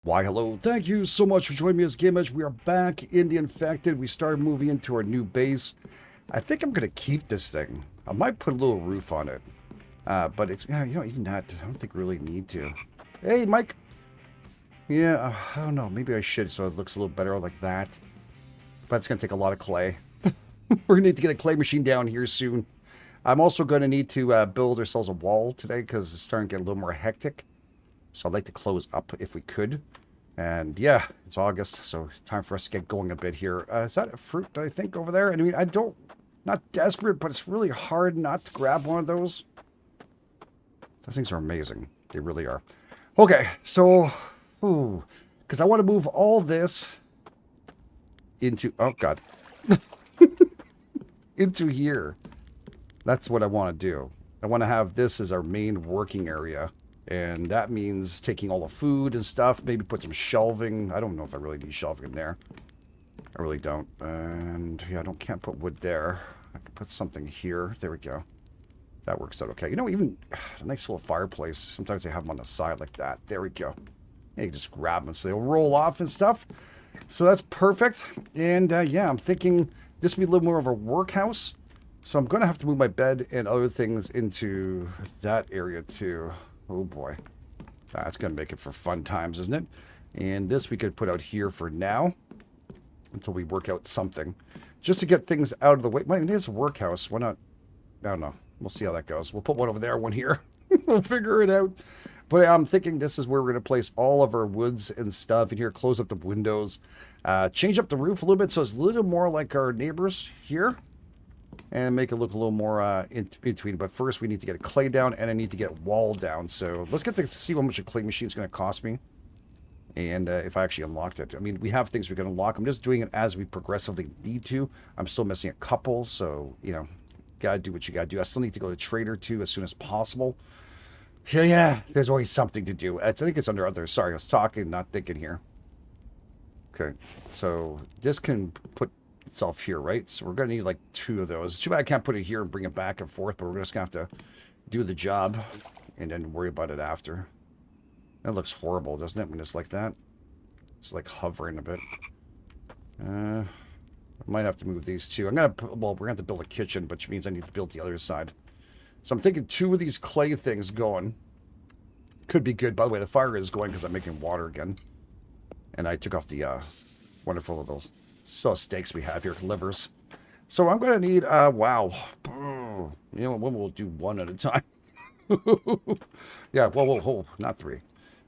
Why, hello. Thank you so much for joining me as GameEdged. We are back in the Infected. We started moving into our new base. I think I'm going to keep this thing. I might put a little roof on it. But it's, yeah, even that, I don't think we really need to. Hey, Mike. Yeah, I don't know. Maybe I should so it looks a little better like that. But it's going to take a lot of clay. We're going to need to get a clay machine down here soon. I'm also going to need to build ourselves a wall today because it's starting to get a little more hectic. So I'd like to close up if we could. And yeah, it's August, so time for us to get going a bit here. Is that a fruit, I think, over there? I mean, not desperate, but it's really hard not to grab one of those. Those things are amazing. They really are. Okay, so, because I want to move all this into, oh God, into here. That's what I want to do. I want to have this as our main working area. And that means taking all the food and stuff, maybe put some shelving. I don't know if I really need shelving in there. I really don't. And yeah, can't put wood there. I can put something here. There we go. That works out okay. You know, even a nice little fireplace. Sometimes they have them on the side like that. There we go. Yeah, you just grab them so they'll roll off and stuff. So that's perfect. And yeah, I'm thinking this will be a little more of a workhouse. So I'm going to have to move my bed and other things into that area too. Oh boy, that's going to make it for fun times, isn't it? And this we could put out here for now until we work out something. Just to get things out of the way. Well, it is a workhouse. Why not? I don't know. We'll see how that goes. We'll put one over there, one here. We'll figure it out. But I'm thinking this is where we're going to place all of our woods and stuff in here. Close up the windows. Change up the roof a little bit so it's a little more like our neighbors here. And make it look a little more in between. But first, we need to get a clay down, and I need to get a wall down. So let's get to see how much a clay machine is going to cost me. And if I actually unlocked it. I mean, we have things we can unlock. I'm just doing it as we progressively need to. I'm still missing a couple. So, you know, got to do what you got to do. I still need to go to Trader 2 as soon as possible. Yeah, there's always something to do. I think it's under other. Sorry, I was talking, not thinking here. Okay, so this can put itself here, right? So we're going to need like 2 of those. Too bad I can't put it here and bring it back and forth, but we're just going to have to do the job and then worry about it after. That looks horrible, doesn't it, when it's like that? It's like hovering a bit. I might have to move these 2. We're going to have to build a kitchen, which means I need to build the other side. So I'm thinking 2 of these clay things going. Could be good. By the way, the fire is going because I'm making water again. And I took off the wonderful little steaks we have here, livers. So I'm going to need, wow. You know what, we'll do 1 at a time. Yeah, well, not 3.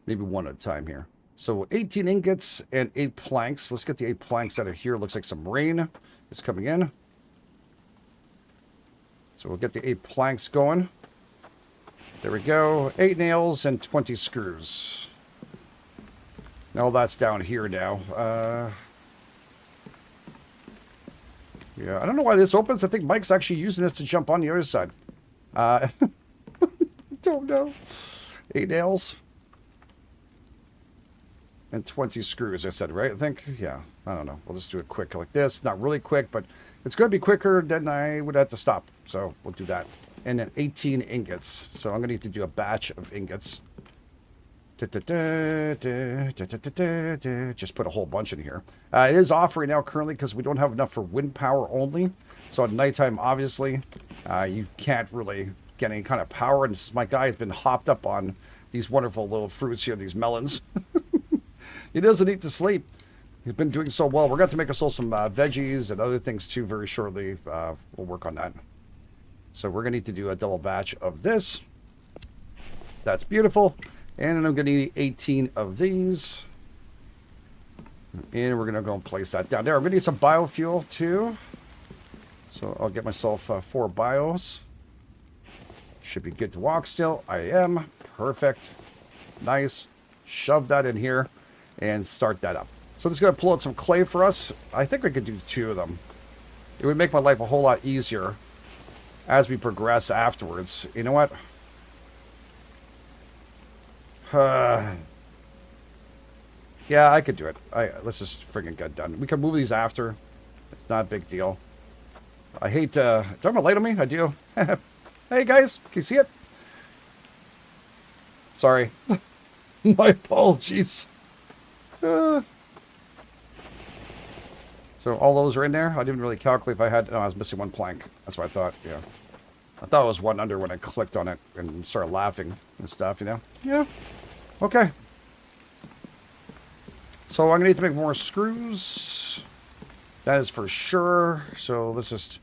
Maybe 1 at a time here. So 18 ingots and 8 planks. Let's get the 8 planks out of here. Looks like some rain is coming in. So we'll get the 8 planks going. There we go. 8 nails and 20 screws. Now that's down here now. Yeah, I don't know why this opens. I think Mike's actually using this to jump on the other side. Don't know. 8 nails. And 20 screws, I said, right? I think, yeah. I don't know. We'll just do it quick like this. Not really quick, but it's going to be quicker than I would have to stop. So we'll do that. And then 18 ingots. So I'm going to need to do a batch of ingots. Just put a whole bunch in here. It is off right now currently because we don't have enough for wind power only. So at nighttime, obviously, you can't really get any kind of power. And my guy has been hopped up on these wonderful little fruits here, these melons. He doesn't need to sleep. He's been doing so well. We're going to make ourselves some veggies and other things too very shortly. We'll work on that. So we're going to need to do a double batch of this. That's beautiful. And then I'm going to need 18 of these. And we're going to go and place that down there. I'm going to need some biofuel too. So I'll get myself 4 bios. Should be good to walk still. I am. Perfect. Nice. Shove that in here and start that up. So this is going to pull out some clay for us. I think we could do 2 of them. It would make my life a whole lot easier as we progress afterwards. You know what? Yeah, I could do it. Let's just friggin' get done. We can move these after. It's not a big deal. I hate, do I have a light on me? I do. Hey guys, can you see it? Sorry. My apologies. So all those are in there. I didn't really calculate if I had... No, I was missing one plank. That's what I thought, yeah. I thought it was one under when I clicked on it and started laughing and stuff, you know? Yeah. Okay. So I'm going to need to make more screws. That is for sure. So let's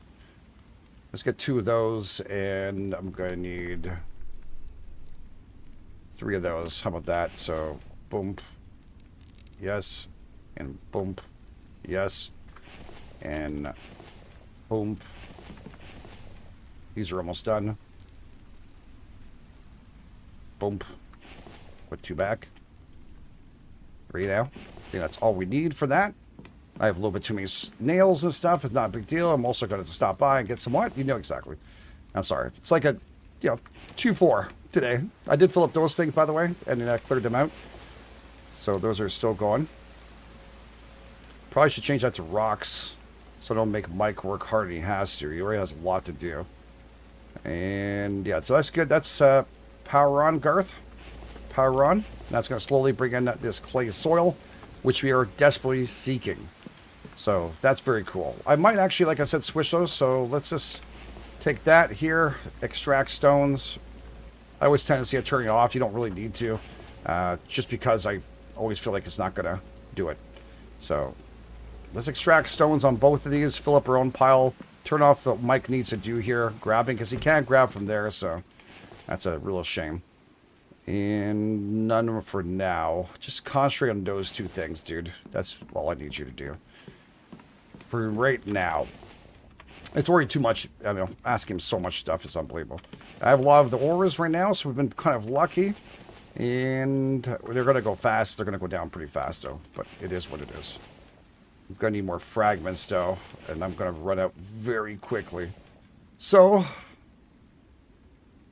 get 2 of those, and I'm going to need 3 of those. How about that? So, boom. Yes. And boom. Yes. And boom. These are almost done. Boom. Put 2 back. 3 now. I think that's all we need for that. I have a little bit too many nails and stuff. It's not a big deal. I'm also going to stop by and get some what? You know exactly. I'm sorry. It's like a, 2-4 today. I did fill up those things, by the way, and I cleared them out. So those are still going. Probably should change that to rocks so I don't make Mike work harder than he has to. He already has a lot to do. And yeah, so that's good. That's power on, Garth. Power on. That's going to slowly bring in this clay soil, which we are desperately seeking. So that's very cool. I might actually, like I said, switch those. So let's just take that here, extract stones. I always tend to see it turning off. You don't really need to, just because I always feel like it's not going to do it. So let's extract stones on both of these, fill up our own pile, turn off what Mike needs to do here, grabbing, because he can't grab from there, so that's a real shame. And none for now. Just concentrate on those 2 things, dude. That's all I need you to do. For right now. It's already too much. I know, asking him so much stuff is unbelievable. I have a lot of the ores right now, so we've been kind of lucky. And they're going to go fast. They're going to go down pretty fast, though. But it is what it is. I'm going to need more fragments, though. And I'm going to run out very quickly. So,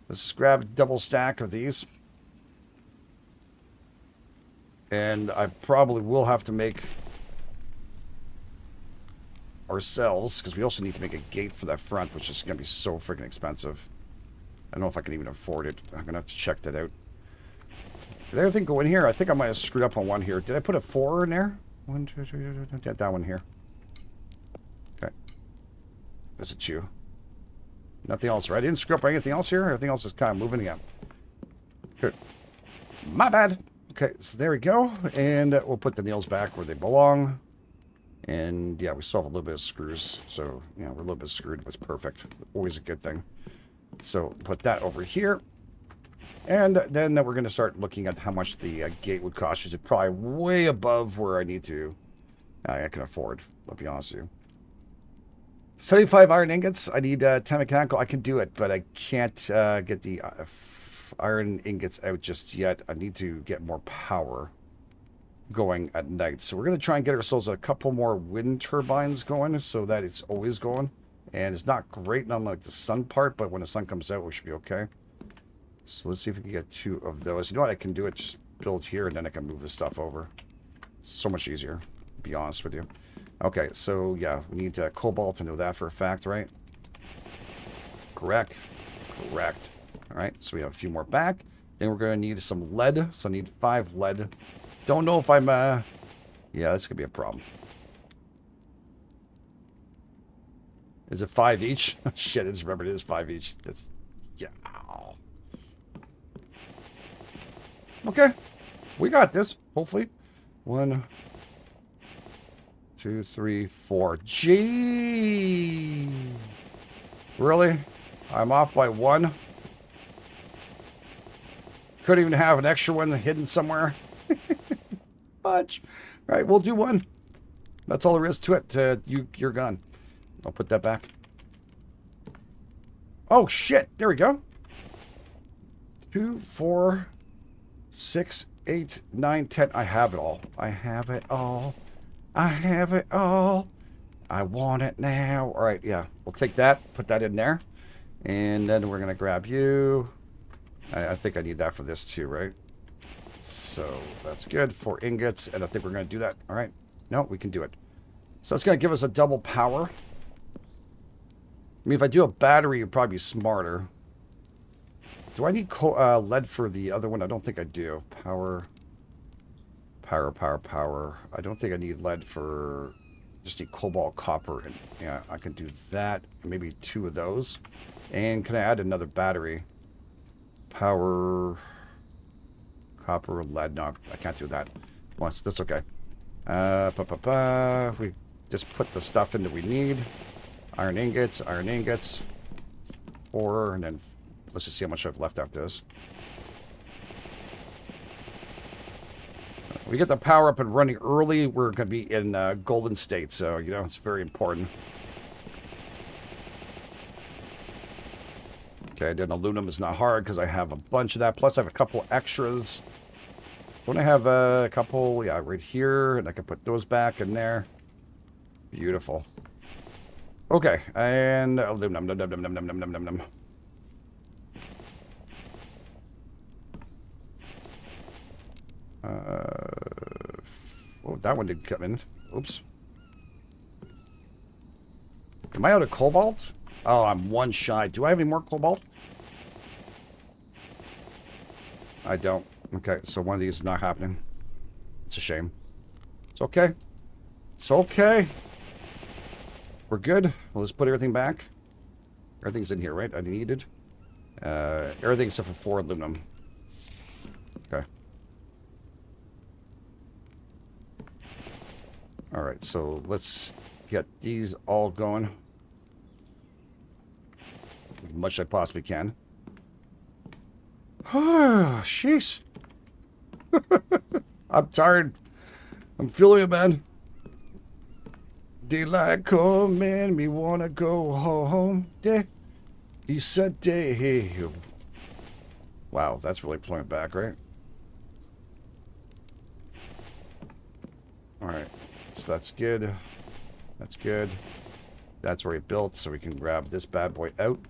let's just grab a double stack of these. And I probably will have to make ourselves, because we also need to make a gate for that front, which is going to be so freaking expensive. I don't know if I can even afford it. I'm going to have to check that out. Did everything go in here? I think I might have screwed up on one here. Did I put a 4 in there? 1, 2, 3, get that one here. Okay. There's a 2. Nothing else, right? I didn't screw up anything else here. Everything else is kind of moving again. Good. My bad. Okay, so there we go. And we'll put the nails back where they belong. And yeah, we still have a little bit of screws. So, we're a little bit screwed, but it's perfect. Always a good thing. So, put that over here. And then we're going to start looking at how much the gate would cost. It's probably way above where I need to. I can afford, I'll be honest with you. 75 iron ingots. I need 10 mechanical. I can do it, but I can't get the iron ingots out just yet. I need to get more power going at night. So we're going to try and get ourselves a couple more wind turbines going so that it's always going. And it's not great, not like the sun part, but when the sun comes out, we should be okay. So let's see if we can get 2 of those. You know what? I can do it. Just build here, and then I can move this stuff over. So much easier, to be honest with you. Okay, so yeah, we need cobalt to know that for a fact, right? Correct. Correct. All right, so we have a few more back. Then we're going to need some lead. So I need 5 lead. Don't know if I'm... yeah, this could be a problem. Is it 5 each? Shit, I just remembered it is 5 each. That's... Yeah. Okay. We got this, hopefully. 1, 2, 3, 4. Gee! Really? I'm off by 1? Couldn't even have an extra one hidden somewhere. Fudge. All right, we'll do 1. That's all there is to it. You're gone. I'll put that back. Oh, shit. There we go. 2, 4, 6, 8, 9, 10. I have it all. I have it all. I have it all. I want it now. All right, yeah. We'll take that, put that in there. And then we're going to grab you. I think I need that for this too, right? So that's good. 4 ingots. And I think we're going to do that. All right. No, we can do it. So that's going to give us a double power. I mean, if I do a battery, it'd probably be smarter. Do I need lead for the other one? I don't think I do. Power. I don't think I need lead for... Just need cobalt, copper, and yeah, I can do that. Maybe 2 of those. And can I add another battery? Power, copper, lead. No, I can't do that. Once, that's okay. We just put the stuff in that we need. Iron ingots. 4, and then let's just see how much I've left after this. We get the power up and running early, we're going to be in golden state, so, you know, it's very important. Okay, then aluminum is not hard because I have a bunch of that. Plus, I have a couple extras. Don't I have a couple, yeah, right here, and I can put those back in there. Beautiful. Okay, and aluminum. Oh, that one didn't come in. Oops. Am I out of cobalt? Oh, I'm 1 shy. Do I have any more cobalt? I don't. Okay, so one of these is not happening. It's a shame. It's okay. It's okay. We're good. We'll just put everything back. Everything's in here, right? I needed. Everything except for 4 aluminum. Okay. Alright, so let's get these all going. As much as I possibly can. Oh, jeez. I'm tired. I'm feeling it, man. Daylight coming, me wanna go home. He said day. Wow, that's really pulling it back, right? Alright. So that's good. That's good. That's already built, so we can grab this bad boy out.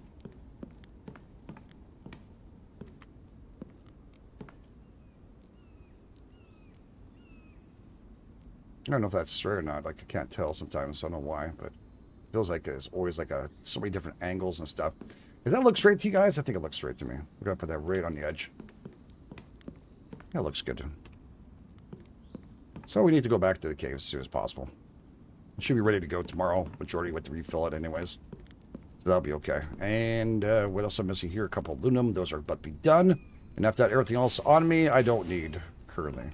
I don't know if that's straight or not. Like, I can't tell sometimes. I don't know why, but it feels like it's always like so many different angles and stuff. Does that look straight to you guys? I think it looks straight to me. We're going to put that right on the edge. That looks good. So we need to go back to the cave as soon as possible. It should be ready to go tomorrow. Majority went to refill it anyways. So that'll be okay. And what else I'm missing here? A couple of aluminum. Those are about to be done. And after that, everything else on me, I don't need currently.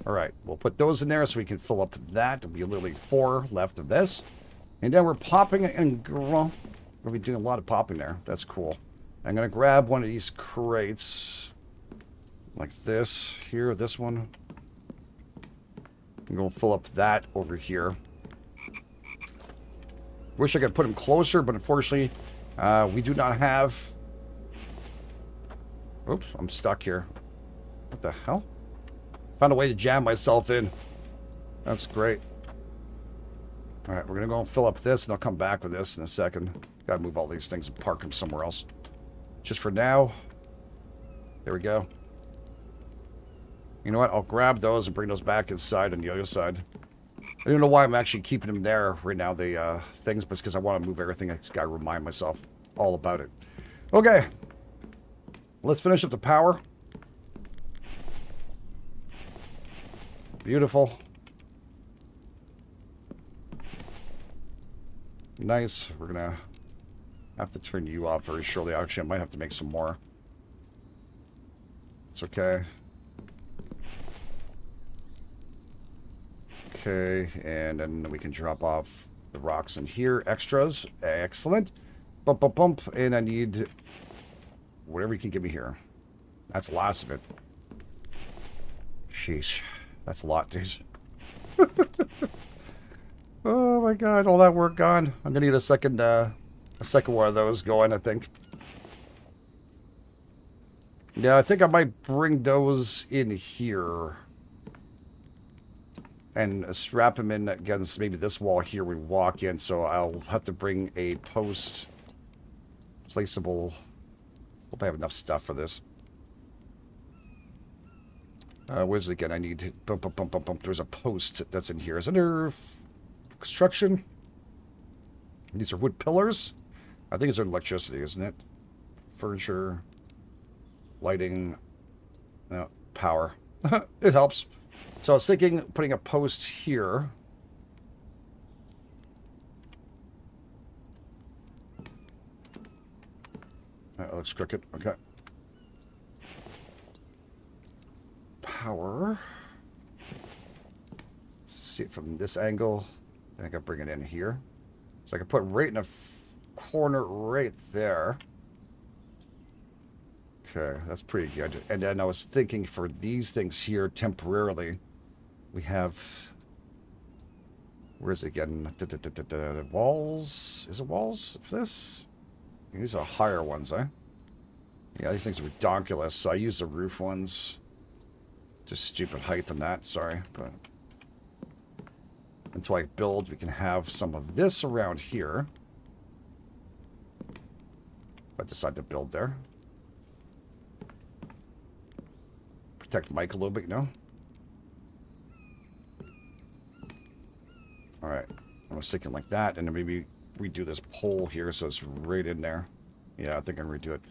Alright, we'll put those in there so we can fill up that. There'll be literally 4 left of this. And then we're popping it and we'll be doing a lot of popping there. That's cool. I'm going to grab one of these crates. Like this. Here, this one. I'm going to fill up that over here. Wish I could put them closer, but unfortunately, we do not have... Oops, I'm stuck here. What the hell? Found a way to jam myself in. That's great. Alright, we're going to go and fill up this, and I'll come back with this in a second. Gotta move all these things and park them somewhere else. Just for now. There we go. You know what? I'll grab those and bring those back inside on the other side. I don't know why I'm actually keeping them there right now, the things, but it's because I want to move everything. I just gotta remind myself all about it. Okay. Let's finish up the power. Beautiful. Nice. We're gonna have to turn you off very shortly. Actually, I might have to make some more. It's okay. Okay, and then we can drop off the rocks in here. Extras. Excellent. Bump, bump, bump. And I need whatever you can give me here. That's the last of it. Sheesh. That's a lot, dude. Oh my god, all that work gone. I'm gonna need a second one of those going, I think. Yeah, I think I might bring those in here. And strap them in against maybe this wall here we walk in, so I'll have to bring a placeable... Hope I have enough stuff for this. Where's it again? I need... Bump, bump, bump, bump, bump. There's a post that's in here. Is it under construction? These are wood pillars? I think it's under electricity, isn't it? Furniture. Lighting. No. power. It helps. So I was thinking putting a post here. That looks crooked. Okay. Power. See it from this angle. I think I'll bring it in here. So I can put right in a corner right there. Okay, that's pretty good. And then I was thinking for these things here temporarily, we have... Where is it again? Walls? Is it walls for this? These are higher ones, eh? Yeah, these things are redonkulous, so I use the roof ones. Just stupid height on that, sorry. But until I build, we can have some of this around here. I decide to build there. Protect Mike a little bit, you know? Alright. I was thinking like that, and then maybe redo this pole here so it's right in there. Yeah, I think I'm going to redo it.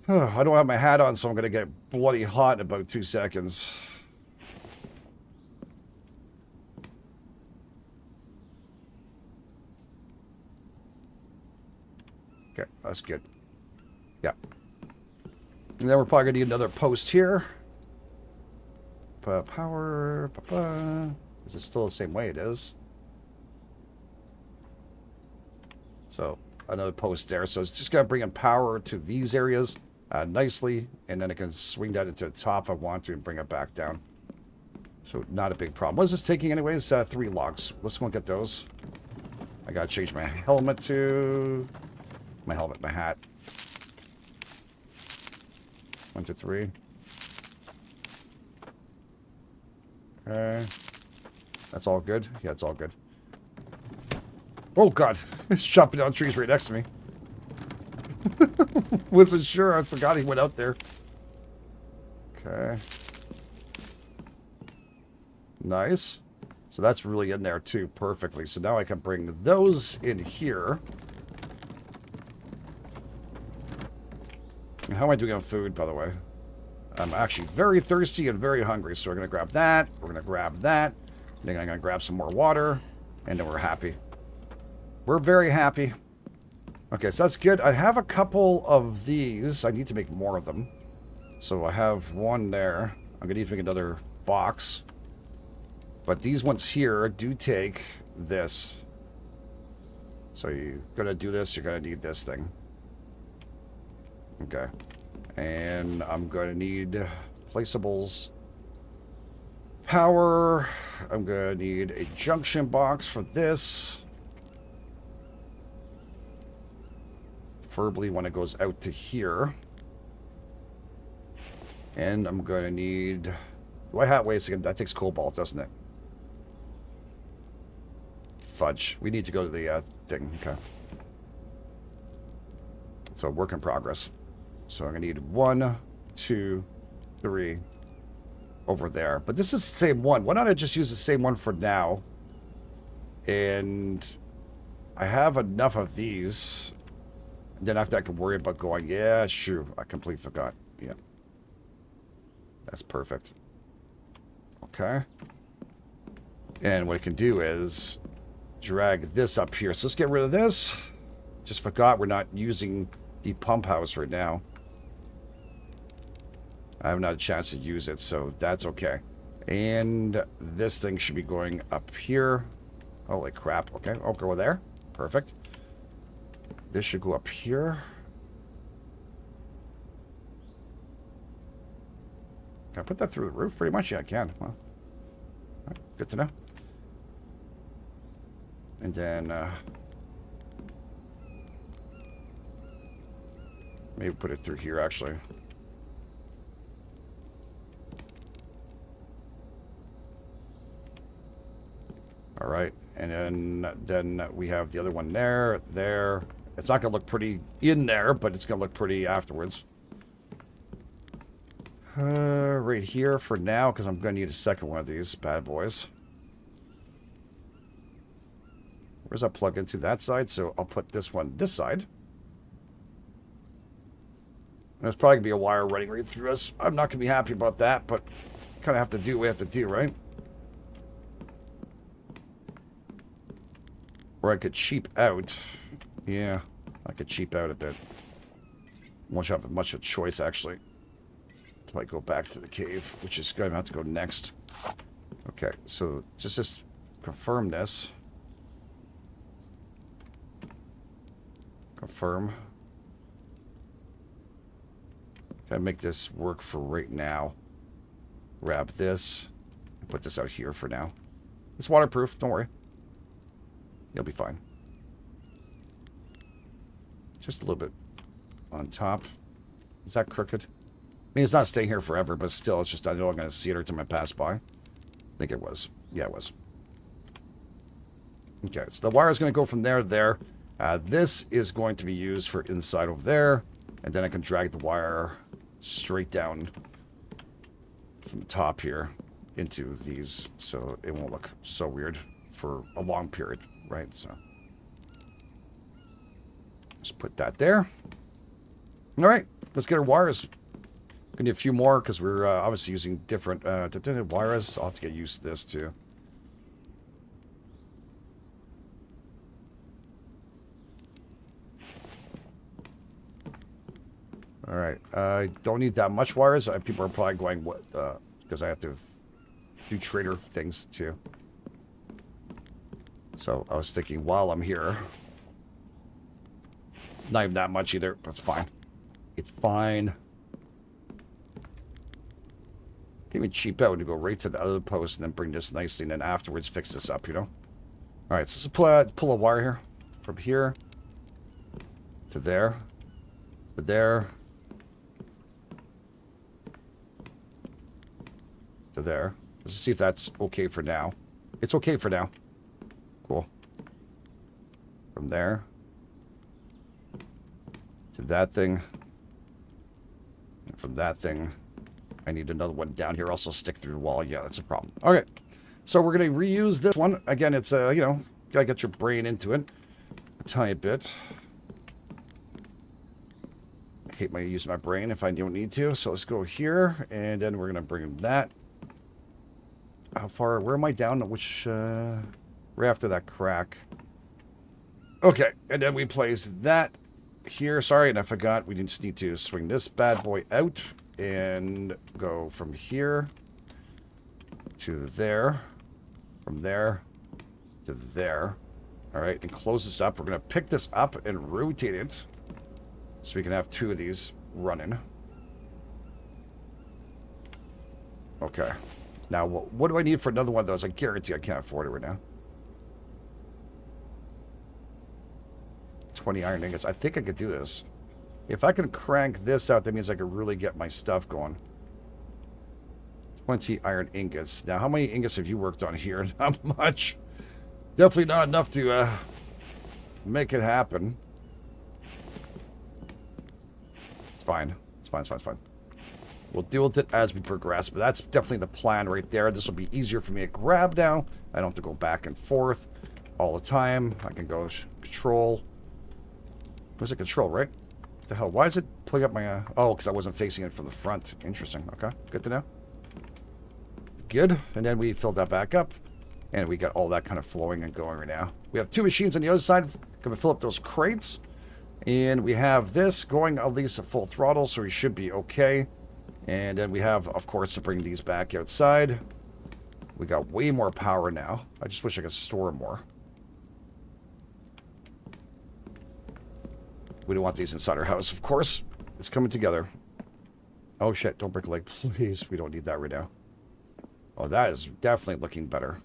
I don't have my hat on, so I'm going to get bloody hot in about 2 seconds. Okay, that's good. Yeah. And then we're probably going to need another post here. Power. Is it still the same way? It is. So, another post there. So, it's just going to bring in power to these areas nicely. And then I can swing that into the top if I want to and bring it back down. So, not a big problem. What is this taking anyways? 3 logs. Let's go and get those. I got to change my helmet to... My helmet, my hat. 1, 2, 3. Okay. That's all good? Yeah, it's all good. Oh, God. He's chopping down trees right next to me. Wasn't sure. I forgot he went out there. Okay. Nice. So that's really in there, too, perfectly. So now I can bring those in here. And how am I doing on food, by the way? I'm actually very thirsty and very hungry, so we're going to grab that. We're going to grab that. Then I'm going to grab some more water, and then we're happy. We're very happy. Okay, so that's good. I have a couple of these. I need to make more of them. So I have one there. I'm going to need to make another box. But these ones here do take this. So you're going to do this, you're going to need this thing. Okay. And I'm going to need placeables. Power. I'm going to need a junction box for this. Preferably when it goes out to here. And I'm going to need... Do I have... Wait a second. That takes cobalt, doesn't it? Fudge. We need to go to the thing. Okay. So work in progress. So I'm going to need 1, 2, 3 over there. But this is the same one. Why don't I just use the same one for now? And I have enough of these. Then after I can worry about going, yeah, sure. I completely forgot. Yeah. That's perfect. Okay. And what I can do is drag this up here. So let's get rid of this. Just forgot we're not using the pump house right now. I haven't had a chance to use it, so that's okay. And this thing should be going up here. Holy crap. Okay, I'll go there. Perfect. This should go up here. Can I put that through the roof? Pretty much, yeah, I can. Well, good to know. And then, maybe put it through here, actually. All right, and then we have the other one there, there. It's not going to look pretty in there, but it's going to look pretty afterwards. Right here for now, because I'm going to need a second one of these bad boys. Where's that plug into that side? So I'll put this one this side. There's probably going to be a wire running right through us. I'm not going to be happy about that, but kind of have to do what we have to do, right? Or I could cheap out. Yeah, I could cheap out a bit. Won't have much of a choice, actually. Until I go back to the cave, which is going to have to go next. Okay, so just confirm this. Confirm. Gotta make this work for right now. Grab this. And put this out here for now. It's waterproof, don't worry. You'll be fine. Just a little bit on top. Is that crooked? I mean, it's not staying here forever, but still, it's just, I know I'm going to see it every time I pass by. I think it was. Yeah, it was. Okay, so the wire is going to go from there to there. This is going to be used for inside over there. And then I can drag the wire straight down from the top here into these. So it won't look so weird for a long period, right? So just put that there. All right, let's get our wires. Gonna need a few more because we're obviously using different wires. I'll have to get used to this too. All right, I don't need that much wires. People are probably going, what, because I have to do trader things too. So I was thinking while I'm here, not even that much either, but it's fine. It's fine. Can't even cheap out to go right to the other post and then bring this nicely and then afterwards fix this up, you know? All right, so let's pull a wire here. From here to there. To there. To there. Let's see if that's okay for now. It's okay for now. Cool. From there. To that thing. And from that thing. I need another one down here. Also stick through the wall. Yeah, that's a problem. Okay. So we're going to reuse this one. Again, it's, you know, gotta get your brain into it. A tiny bit. I hate my use my brain if I don't need to. So let's go here. And then we're going to bring that. How far? Where am I down? Which, right after that crack. Okay. And then we place that here. Sorry, and I forgot. We just need to swing this bad boy out. And go from here to there, from there to there. All right, and close this up. We're going to pick this up and rotate it so we can have two of these running. Okay. Now, what do I need for another one of those? I guarantee I can't afford it right now. 20 iron ingots. I think I could do this. If I can crank this out, that means I can really get my stuff going. 20 iron ingots. Now, how many ingots have you worked on here? Not much. Definitely not enough to make it happen. It's fine. It's fine, it's fine, it's fine. We'll deal with it as we progress, but that's definitely the plan right there. This will be easier for me to grab now. I don't have to go back and forth all the time. I can go control. Where's the control, right? The hell? Why is it pulling up my... oh, because I wasn't facing it from the front. Interesting. Okay. Good to know. Good. And then we filled that back up. And we got all that kind of flowing and going right now. We have two machines on the other side. Going to fill up those crates. And we have this going at least at full throttle, so we should be okay. And then we have, of course, to bring these back outside. We got way more power now. I just wish I could store more. We don't want these inside our house, of course. It's coming together. Oh, shit. Don't break a leg, please. We don't need that right now. Oh, that is definitely looking better.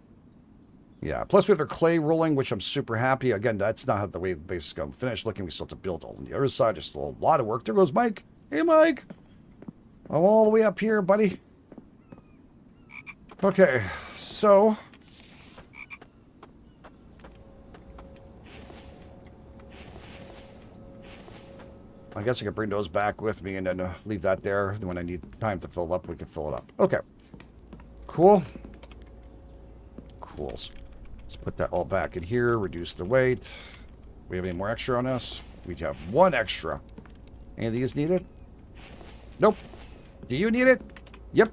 Yeah. Plus, we have our clay rolling, which I'm super happy. Again, that's not the way the base is going to finish looking. We still have to build all on the other side. There's still a lot of work. There goes Mike. Hey, Mike. I'm all the way up here, buddy. Okay. So... I guess I could bring those back with me and then leave that there. When I need time to fill it up, we can fill it up. Okay. Cool. Cool. Let's put that all back in here. Reduce the weight. We have any more extra on us? We have one extra. Any of these needed? Nope. Do you need it? Yep.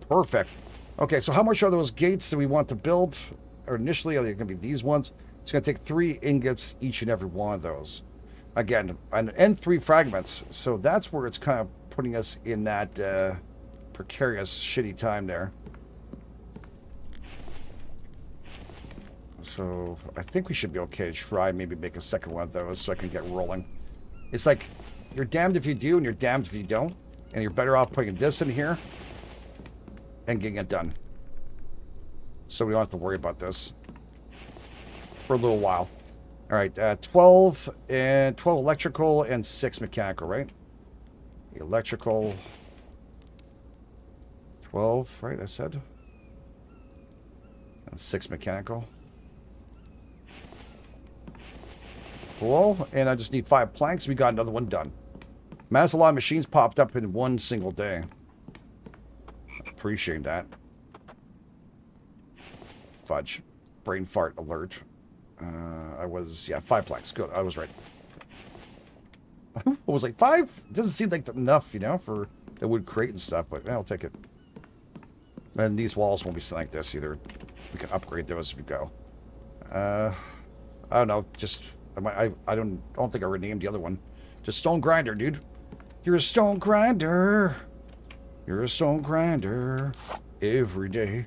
Perfect. Okay, so how much are those gates that we want to build? Or initially, are they going to be these ones? It's going to take 3 ingots each and every one of those. Again, and 3 fragments. So that's where it's kind of putting us in that precarious, shitty time there. So I think we should be okay to try maybe make a second one of those so I can get rolling. It's like, you're damned if you do and you're damned if you don't. And you're better off putting this in here and getting it done. So we don't have to worry about this for a little while. All right, 12 electrical and 6 mechanical, right? Electrical 12, right? I said. And 6 mechanical. Cool. And I just need 5 planks. We got another one done. Man, that's a lot of machines popped up in one single day. Appreciate that. Fudge. Brain fart alert. I was, yeah, 5 planks. Good. I was right. I was like, 5? Doesn't seem like enough, you know, for the wood crate and stuff, but yeah, I'll take it. And these walls won't be like this either. We can upgrade those as we go. I don't know. Just, I don't think I renamed the other one. Just stone grinder, dude. You're a stone grinder. You're a stone grinder every day.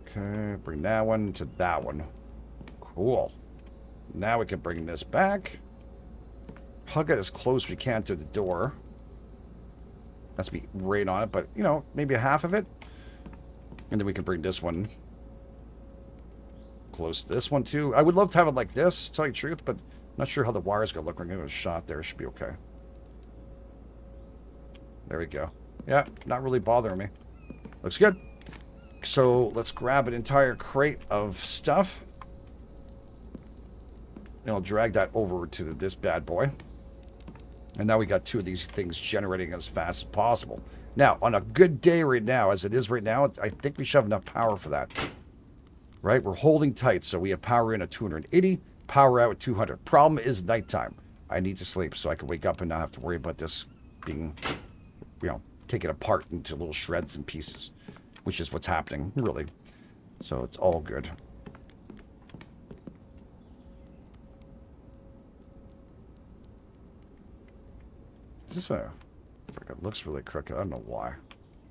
Okay, bring that one to that one. Cool. Now we can bring this back. Hug it as close as we can to the door. That's be right on it, but, you know, maybe a half of it. And then we can bring this one close to this one, too. I would love to have it like this, to tell you the truth, but I'm not sure how the wire's going to look. We're going to give it a shot there. It should be okay. There we go. Yeah, not really bothering me. Looks good. So let's grab an entire crate of stuff. And I'll drag that over to this bad boy. And now we got 2 of these things generating as fast as possible. Now, on a good day right now, as it is right now, I think we should have enough power for that. Right? We're holding tight, so we have power in at 280, power out at 200. Problem is nighttime. I need to sleep so I can wake up and not have to worry about this being, you know, taken apart into little shreds and pieces. Which is what's happening, really. So it's all good. Is this a... It looks really crooked. I don't know why. I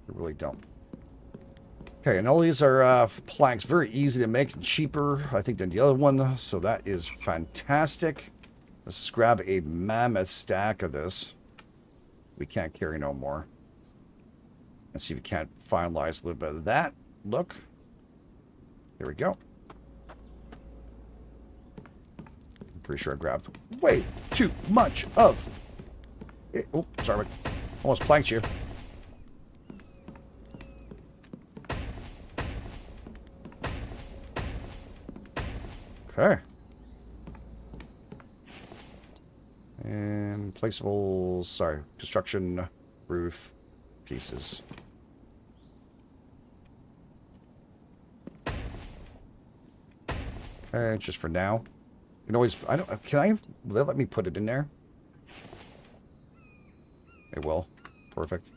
really don't. Okay, and all these are planks. Very easy to make and cheaper, I think, than the other one. So that is fantastic. Let's grab a mammoth stack of this. We can't carry no more. Let's see if we can't finalize a little bit of that. Look. There we go. I'm pretty sure I grabbed way too much of it. Oh, sorry. Almost planked you. Okay. And placeable, sorry, construction roof pieces. Okay, just for now. You can always, I don't, can I, will they let me put it in there? It will. Perfect.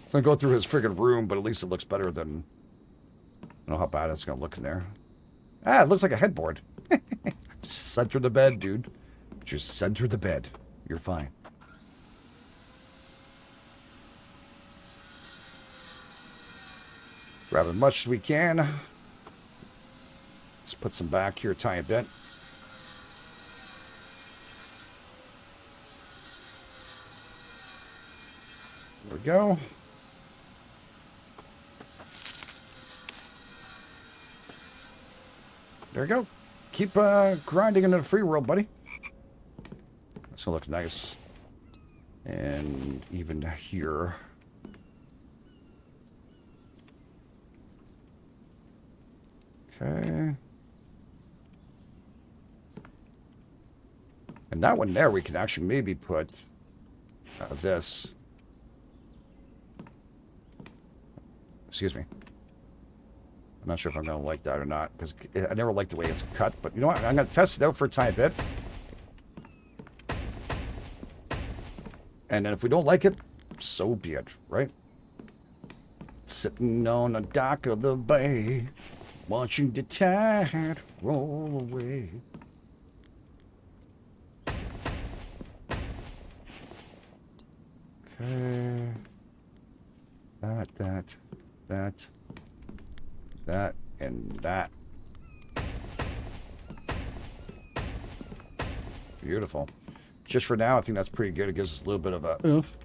It's gonna go through his friggin' room, but at least it looks better than, I don't know how bad it's gonna look in there. Ah, it looks like a headboard. Just center the bed, dude. Just center the bed. You're fine. Grab as much as we can. Let's put some back here a tiny bit. There we go. There we go. Keep grinding into the free world, buddy. That's gonna look nice. And even here. Okay. And that one there, we can actually maybe put this. Excuse me. I'm not sure if I'm going to like that or not, because I never liked the way it's cut. But you know what? I'm going to test it out for a tiny bit. And then if we don't like it, so be it, right? Sitting on the dock of the bay, watching the tide roll away. Okay. That, and that. Beautiful. Just for now, I think that's pretty good. It gives us a little bit of a oof.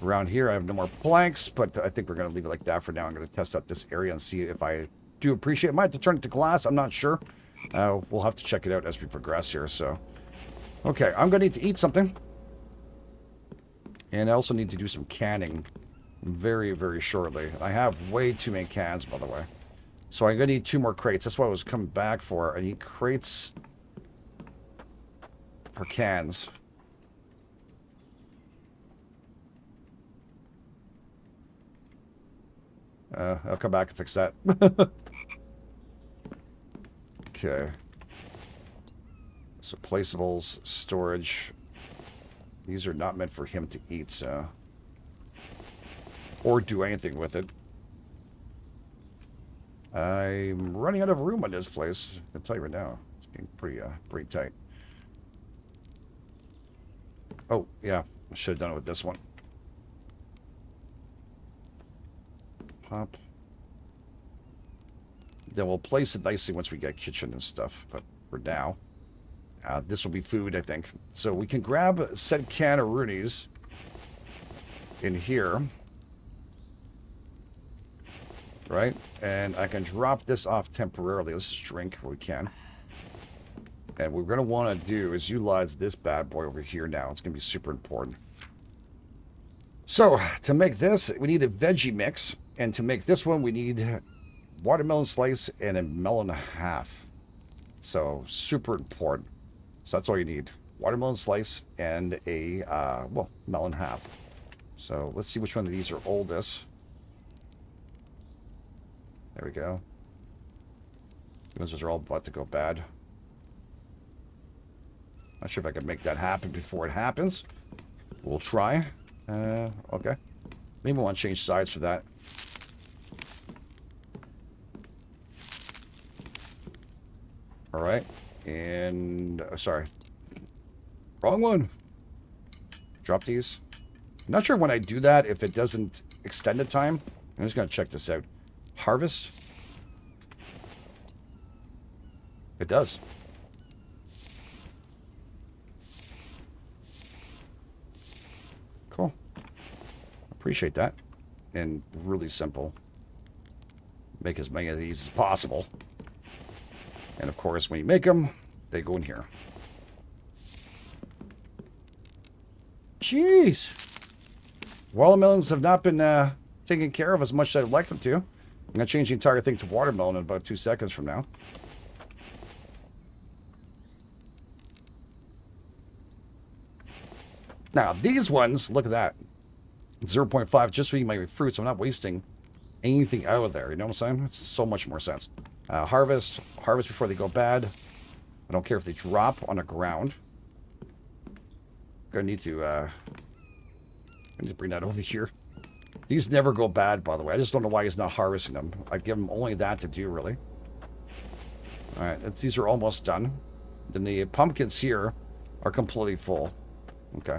Around here, I have no more planks, but I think we're going to leave it like that for now. I'm going to test out this area and see if I do appreciate it. I might have to turn it to glass. I'm not sure. We'll have to check it out as we progress here. So, okay, I'm going to need to eat something. And I also need to do some canning very, very shortly. I have way too many cans, by the way. So I'm going to need 2 more crates. That's what I was coming back for. I need crates for cans. I'll come back and fix that. Okay. So placeables, storage. These are not meant for him to eat, so... Or do anything with it. I'm running out of room on this place. I'll tell you right now. It's getting pretty tight. Oh, yeah. I should have done it with this one. Pop. Then we'll place it nicely once we get kitchen and stuff. But for now, this will be food, I think. So we can grab said can of Rooney's in here. Right? And I can drop this off temporarily. Let's just drink what we can. And what we're going to want to do is utilize this bad boy over here now. It's going to be super important. So, to make this, we need a veggie mix. And to make this one, we need watermelon slice and a melon and a half. So, super important. So, that's all you need. Watermelon slice and a, well, melon half. So, let's see which one of these are oldest. There we go. Those are all about to go bad. Not sure if I can make that happen before it happens. We'll try. Okay. Maybe I want to change sides for that. All right. And, sorry. Wrong one. Drop these. I'm not sure when I do that, if it doesn't extend the time. I'm just going to check this out. Harvest. It does. Cool. Appreciate that. And really simple. Make as many of these as possible. And of course, when you make them, they go in here. Jeez. Watermelons have not been taken care of as much as I'd like them to. I'm going to change the entire thing to watermelon in about 2 seconds from now. Now, these ones, look at that. 0.5 just for my fruit, so I'm not wasting anything out of there. You know what I'm saying? It's so much more sense. Harvest before they go bad. I don't care if they drop on the ground. Gonna need to bring that over here. These never go bad, by the way. I just don't know why he's not harvesting them. I give him only that to do, really. All right, these are almost done. Then the pumpkins here are completely full. Okay.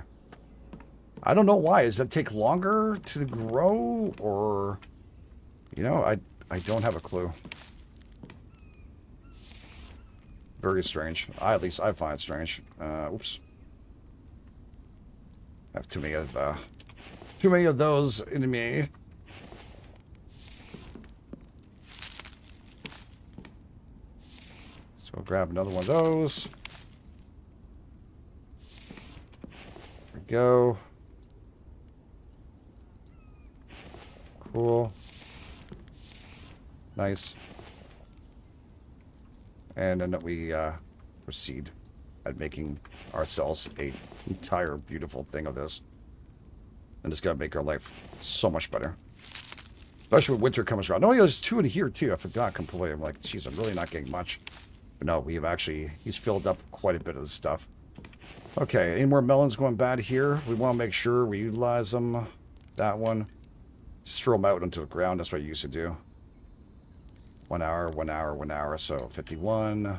I don't know why. Does that take longer to grow, or... You know, I don't have a clue. Very strange. At least I find it strange. Oops. I have too many of those in me. So I'll grab another one of those. There we go. Cool. Nice. And then we proceed at making ourselves an entire beautiful thing of this. And it's going to make our life so much better. Especially when winter comes around. Oh, there's 2 in here, too. I forgot completely. I'm like, geez, I'm really not getting much. But no, we have actually... He's filled up quite a bit of the stuff. Okay, any more melons going bad here? We want to make sure we utilize them. That one. Just throw them out into the ground. That's what I used to do. 1 hour, 1 hour, 1 hour. So 51,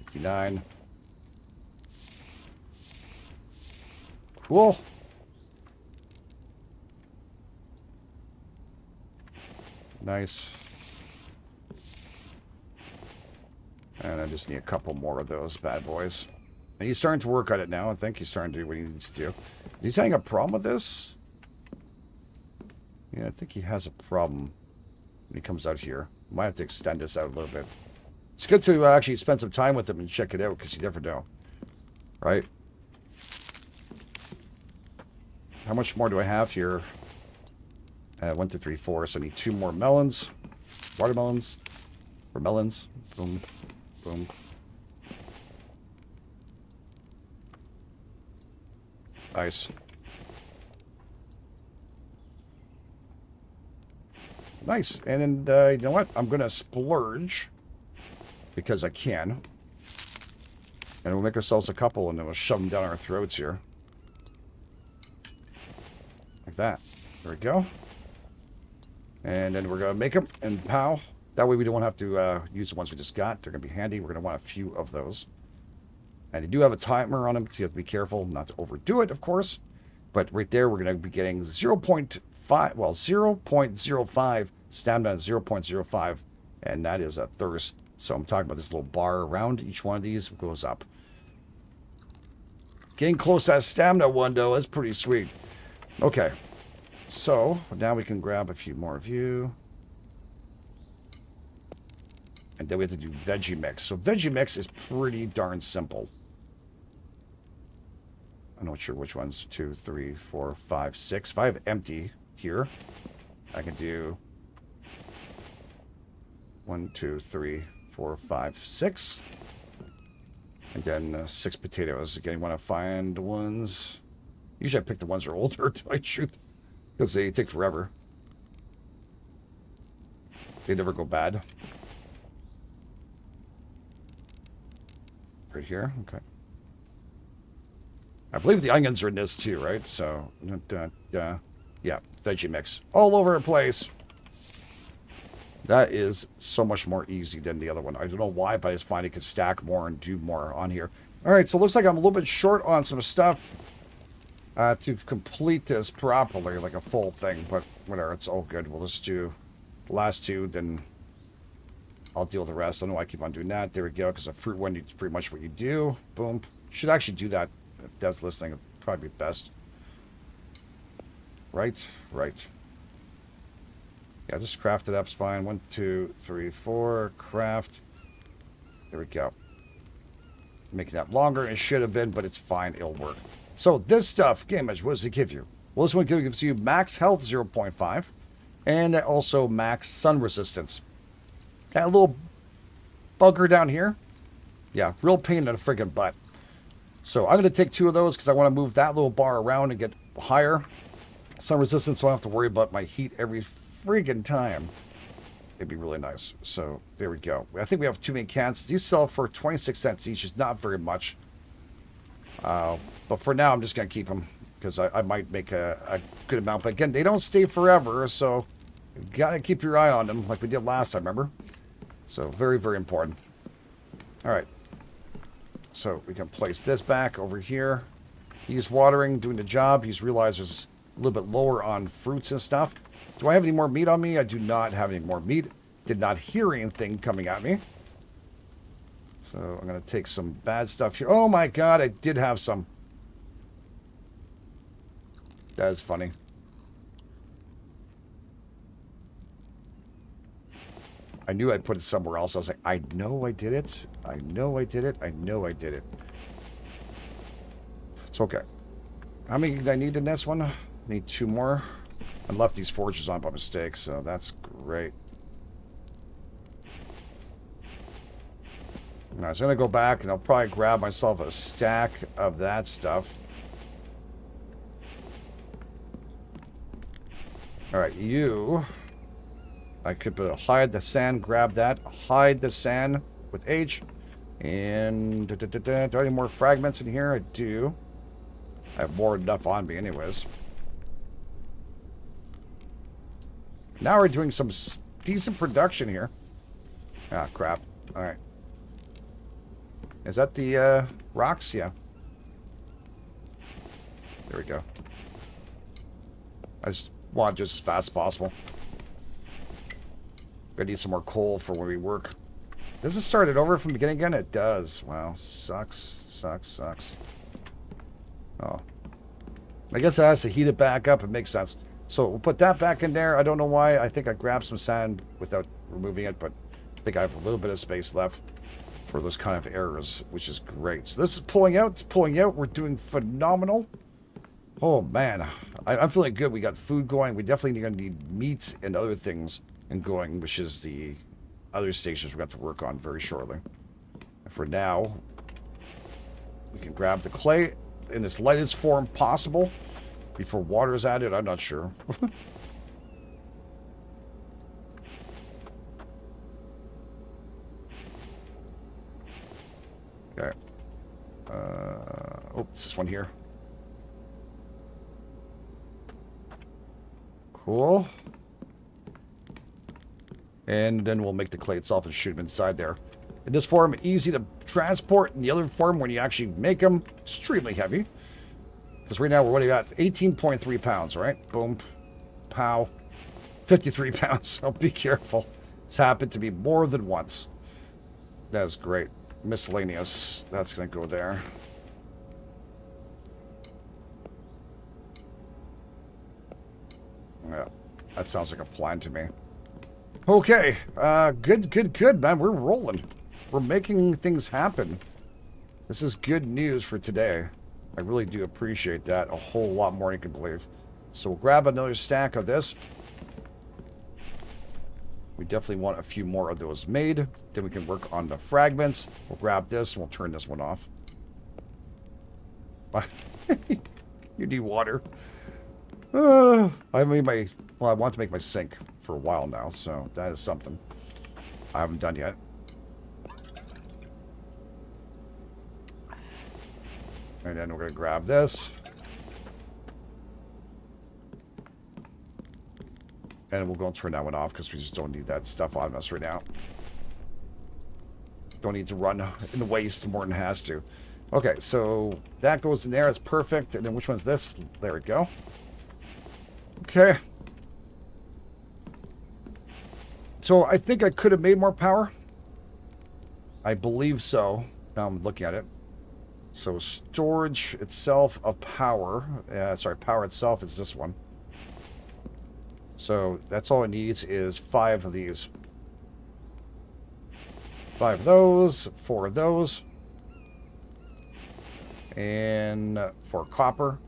59. Cool. Nice. And I just need a couple more of those bad boys. And he's starting to work on it now. I think he's starting to do what he needs to do. Is he having a problem with this? Yeah, I think he has a problem when he comes out here. Might have to extend this out a little bit. It's good to actually spend some time with him and check it out, because you never know. Right? How much more do I have here? 1, 2, 3, 4. So I need 2 more melons. Watermelons. Or melons. Boom. Boom. Nice. Nice. And then, you know what? I'm going to splurge. Because I can. And we'll make ourselves a couple and then we'll shove them down our throats here. Like that. There we go. And then we're going to make them and pow. That way we don't have to use the ones we just got. They're going to be handy. We're going to want a few of those. And you do have a timer on them, so you have to be careful not to overdo it, of course. But right there, we're going to be getting 0.5, well, 0.05 stamina, 0.05. And that is a thirst. So I'm talking about this little bar around each one of these goes up. Getting close to that stamina one, though. That's pretty sweet. Okay. So now we can grab a few more of you. And then we have to do veggie mix. So veggie mix is pretty darn simple. I'm not sure which ones. 2, 3, 4, 5, 6. If I have empty here, I can do 1, 2, 3, 4, 5, 6. And then 6 potatoes. Again, you want to find ones. Usually I pick the ones that are older, to tell you the truth. Because they take forever. They never go bad. Right here, okay. I believe the onions are in this too, right? So, yeah, veggie mix. All over the place. That is so much more easy than the other one. I don't know why, but I just find it can stack more and do more on here. All right, so it looks like I'm a little bit short on some stuff to complete this properly, like a full thing. But whatever, it's all good. We'll just do the last 2, then I'll deal with the rest. I don't know why I keep on doing that. There we go, because a fruit one is pretty much what you do. Boom. Should actually do that. If that's listening, it'd probably be best. Right? Right. Yeah, just craft it up. It's fine. 1, 2, 3, 4. Craft. There we go. Making that longer. It should have been, but it's fine. It'll work. So this stuff, GameEdged, what does it give you? Well, this one gives you max health 0.5 and also max sun resistance. That little bugger down here. Yeah, real pain in the friggin' butt. So I'm going to take 2 of those because I want to move that little bar around and get higher sun resistance so I don't have to worry about my heat every friggin' time. It'd be really nice. So there we go. I think we have 2 main cans. These sell for 26 cents each. It's not very much. But for now, I'm just going to keep them because I might make a good amount. But again, they don't stay forever, so you got to keep your eye on them like we did last time, remember? So very, very important. All right. So we can place this back over here. He's watering, doing the job. He's realized there's a little bit lower on fruits and stuff. Do I have any more meat on me? I do not have any more meat. Did not hear anything coming at me. So I'm going to take some bad stuff here. Oh my god, I did have some. That is funny. I knew I'd put it somewhere else. I was like, I know I did it. I know I did it. I know I did it. It's okay. How many did I need in this one? I need 2 more. I left these forges on by mistake, so that's great. Alright, so I'm going to go back and I'll probably grab myself a stack of that stuff. Alright, you I could hide the sand, grab that, hide the sand with H. And do I have any more fragments in here? I do. I have more than enough on me anyways. Now we're doing some decent production here. Ah, crap. Alright. Is that the rocks? Yeah. There we go. I just want just as fast as possible. Gonna need some more coal for when we work. Does it start it over from the beginning again? It does. Wow. Sucks. Sucks. Oh. I guess it has to heat it back up. It makes sense. So we'll put that back in there. I don't know why. I think I grabbed some sand without removing it, but I think I have a little bit of space left for those kind of errors, which is great. So this is pulling out. It's pulling out. We're doing phenomenal. Oh, man. I'm feeling good. We got food going. We definitely going to need meat and other things and going, which is the other stations we're going to have to work on very shortly. And for now, we can grab the clay in its lightest form possible before water is added. I'm not sure. Okay. Oh, it's this one here. Cool. And then we'll make the clay itself and shoot them inside there. In this form, easy to transport. In the other form, when you actually make them, extremely heavy. Because right now we're only at 18.3 pounds, right? Boom. Pow. 53 pounds. So be careful. It's happened to me more than once. That is great. Miscellaneous. That's going to go there. Yeah. That sounds like a plan to me. Okay, good, man. We're rolling. We're making things happen. This is good news for today. I really do appreciate that a whole lot more than you can believe. So we'll grab another stack of this. We definitely want a few more of those made. Then we can work on the fragments. We'll grab this and we'll turn this one off. You need water. I want to make my sink for a while now, so that is something I haven't done yet. And then we're going to grab this. And we'll go and turn that one off because we just don't need that stuff on us right now. Don't need to run in the waste more than it has to. Okay, so that goes in there. It's perfect. And then which one's this? There we go. Okay. So I think I could have made more power. I believe so. Now I'm looking at it. So storage itself of power. Power itself is this one. So that's all it needs is 5 of these. 5 of those, 4 of those. And 4 copper.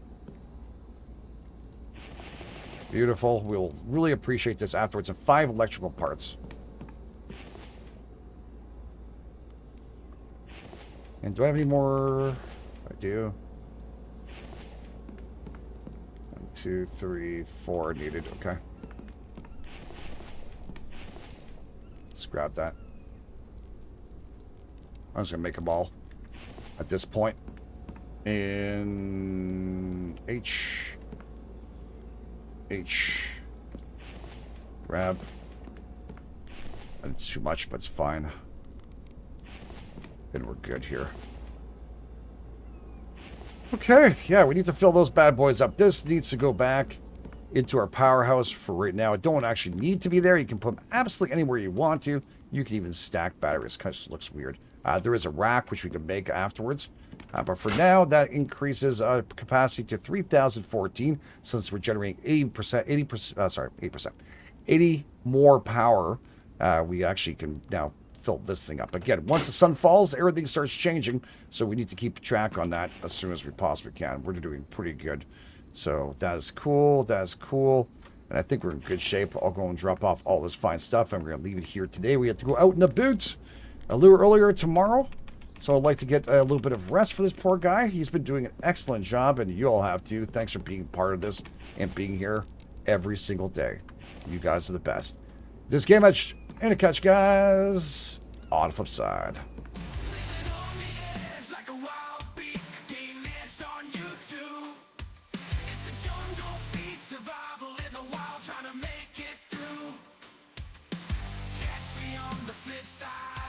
Beautiful. We'll really appreciate this afterwards. And 5 electrical parts. And do I have any more? I do. 1, 2, 3, 4 needed. Okay. Let's grab that. I'm just going to make them all at this point. And H. Grab. It's too much, but it's fine. And we're good here. Okay, yeah, we need to fill those bad boys up. This needs to go back into our powerhouse for right now. It don't actually need to be there. You can put them absolutely anywhere you want to. You can even stack batteries. Kind of looks weird. There is a rack, which we can make afterwards. But for now, that increases capacity to 3,014 since we're generating 80 more power. We actually can now fill this thing up. Again, once the sun falls, everything starts changing, so we need to keep track on that as soon as we possibly can. We're doing pretty good. So that is cool. That is cool. And I think we're in good shape. I'll go and drop off all this fine stuff, and we're going to leave it here today. We have to go out in the boot a little earlier tomorrow. So I'd like to get a little bit of rest for this poor guy. He's been doing an excellent job, and you all have too. Thanks for being part of this and being here every single day. You guys are the best. This GameEdged and a catch, guys. On the flip side. Living on the edge like a wild beast. GameEdged on YouTube. It's a jungle feast. Survival in the wild. Trying to make it through. Catch me on the flip side.